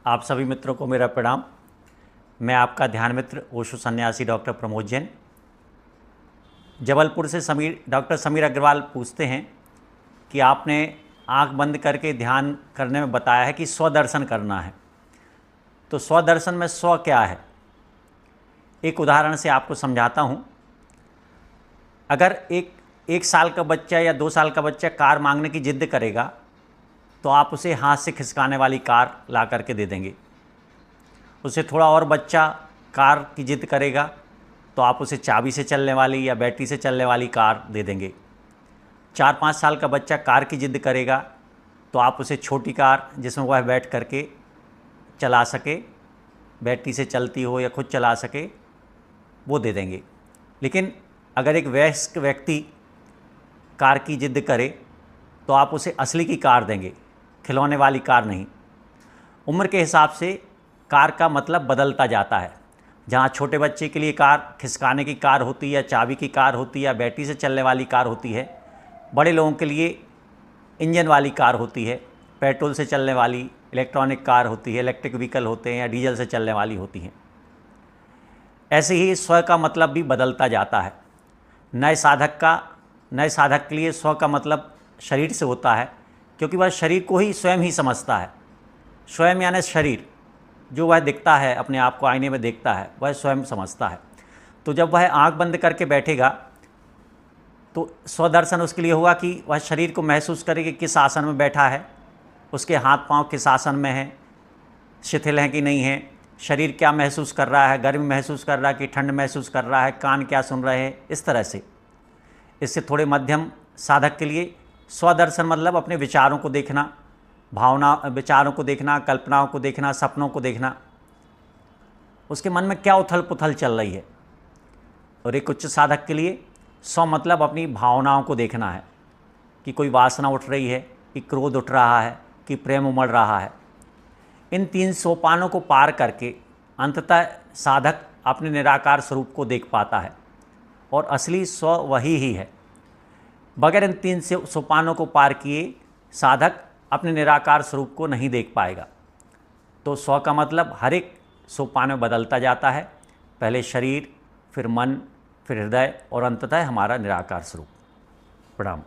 आप सभी मित्रों को मेरा प्रणाम। मैं आपका ध्यान मित्र ओशो सन्यासी डॉक्टर प्रमोद जैन। जबलपुर से डॉक्टर समीर अग्रवाल पूछते हैं कि आपने आंख बंद करके ध्यान करने में बताया है कि स्वदर्शन करना है, तो स्वदर्शन में स्व क्या है? एक उदाहरण से आपको समझाता हूँ। अगर एक साल का बच्चा या 2 साल का बच्चा कार मांगने की जिद करेगा तो आप उसे हाथ से खिसकाने वाली कार ला करके दे देंगे। उससे थोड़ा और बच्चा कार की जिद करेगा तो आप उसे चाबी से चलने वाली या बैटरी से चलने वाली कार दे देंगे। 4-5 साल का बच्चा कार की जिद करेगा तो आप उसे छोटी कार जिसमें वह बैठ करके चला सके, बैटरी से चलती हो या खुद चला सके, वो दे देंगे। लेकिन अगर एक वयस्क व्यक्ति कार की जिद करे तो आप उसे असली की कार देंगे, खिलौने वाली कार नहीं। उम्र के हिसाब से कार का मतलब बदलता जाता है। जहाँ छोटे बच्चे के लिए कार खिसकाने की कार होती है, चाबी की कार होती है या बैटरी से चलने वाली कार होती है, बड़े लोगों के लिए इंजन वाली कार होती है, पेट्रोल से चलने वाली इलेक्ट्रॉनिक कार होती है, इलेक्ट्रिक व्हीकल होते हैं या डीजल से चलने वाली होती हैं। ऐसे ही स्व का मतलब भी बदलता जाता है। नए साधक के लिए स्व का मतलब शरीर से होता है, क्योंकि वह शरीर को ही स्वयं ही समझता है। स्वयं यानी शरीर, जो वह दिखता है, अपने आप को आईने में देखता है, वह स्वयं समझता है। तो जब वह आंख बंद करके बैठेगा तो स्वदर्शन उसके लिए होगा कि वह शरीर को महसूस करे कि किस आसन में बैठा है, उसके हाथ पांव किस आसन में हैं, शिथिल हैं कि नहीं हैं, शरीर क्या महसूस कर रहा है, गर्मी महसूस कर रहा है कि ठंड महसूस कर रहा है, कान क्या सुन रहे हैं, इस तरह से। इससे थोड़े मध्यम साधक के लिए स्वदर्शन मतलब अपने विचारों को देखना, विचारों को देखना, कल्पनाओं को देखना, सपनों को देखना, उसके मन में क्या उथल पुथल चल रही है। और एक उच्च साधक के लिए स्व मतलब अपनी भावनाओं को देखना है कि कोई वासना उठ रही है, कि क्रोध उठ रहा है, कि प्रेम उमड़ रहा है। इन 3 सोपानों को पार करके अंततः साधक अपने निराकार स्वरूप को देख पाता है और असली स्व वही ही है। बगैर इन 3 सोपानों को पार किए साधक अपने निराकार स्वरूप को नहीं देख पाएगा। तो स्व का मतलब हर एक सोपान में बदलता जाता है, पहले शरीर, फिर मन, फिर हृदय और अंततः हमारा निराकार स्वरूप। प्रणाम।